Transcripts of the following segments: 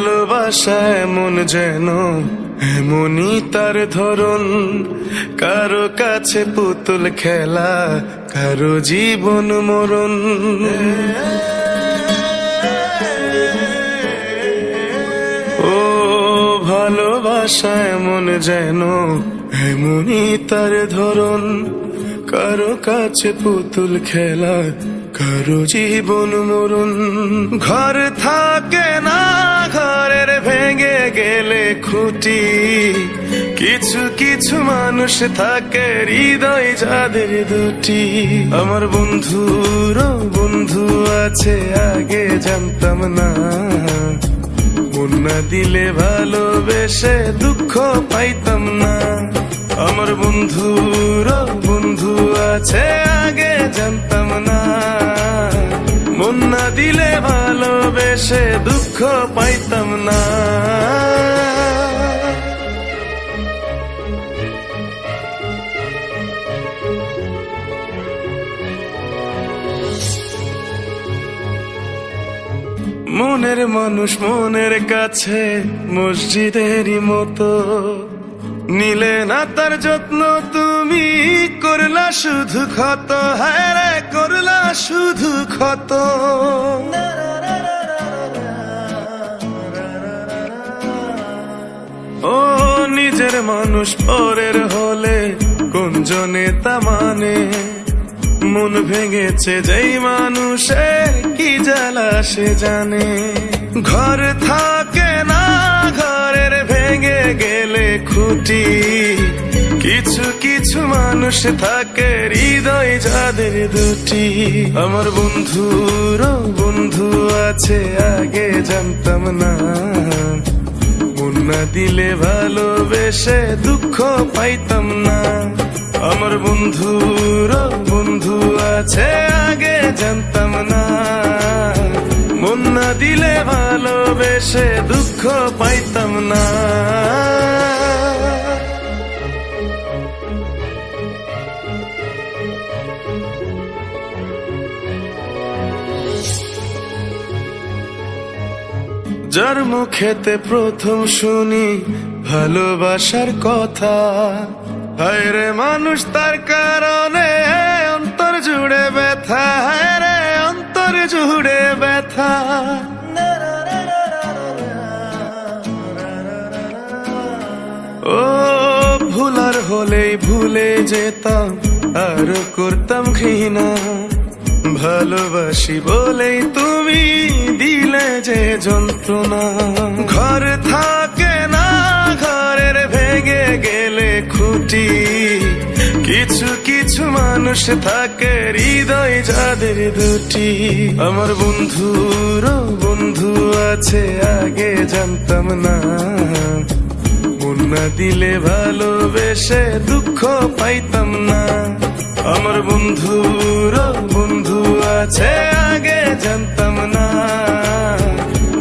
ভালোবাসা এমন যেন এমনই তার ধরন, কারো কাছে পুতুল খেলা, কারো জীবন মরণ। ও ভালোবাসা এমন যেন এমনই তার ধরন, কারো কাছে পুতুল খেলা, কারো জীবন মরণ। ঘর থাকে না, ঘরের ভেঙে গেলে খুঁটি, কিছু কিছু মানুষ থাকে হৃদয় যাদের দুটি। আমার বন্ধুর বন্ধু আছে আগে জানতাম না, মন না দিলে ভালোবেসে দুঃখ পাইতাম না। আমার বন্ধুর বন্ধু আছে আগে জানতাম না, মন না দিলে ভালোবেসে দুঃখ পাইতাম না। মনের মানুষ মনের কাছে মসজিদেরই মতো, নিলে না তার যত্ন তুমি, করলা শুধু ক্ষত। হায় রে করলা শুধু ক্ষত। ও নিজের মানুষ পরের হলে কোন জনে তা মানে, মন ভেঙেছে যেই মানুষে কি জ্বালা সে জানে। ঘর থাকে না, ঘরের ভেঙে গেলে খুঁটি, কিছু কিছু মানুষ থাকে হৃদয় যাদের দুটি। আমার বন্ধুর বন্ধু আছে আগে জানতাম না, মন না দিলে ভালোবেসে দুঃখ পাইতাম না। আমার বন্ধুর বন্ধু আছে আগে জানতাম না, মন না দিলে ভালোবেসে দুঃখ পাইতাম না। যার মুখেতে প্রথম শুনি ভালোবাসার কথা, হায় রে মানুষ তার কারণে অন্তর জুড়ে ব্যথা। হায় রে অন্তর জুড়ে ব্যথা। ও ভুলার হলেই ভুলে যেতাম, আর করতাম ঘৃণা। ভালোবাসি বলেই তুমি দিলে যে যন্ত্রণা। ঘর থাকে না, ঘরের ভেঙে গেলে খুঁটি, কিছু কিছু মানুষ থাকে হৃদয় যাদের দুটি। আমার বন্ধুর বন্ধু আছে আগে জানতাম না, মন না দিলে ভালোবেসে দুঃখ পাইতাম না। আমার বন্ধুর বন্ধু আছে আগে জানতাম না,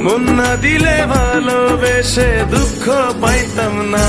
মন না দিলে ভালোবেসে দুঃখ পাইতাম না।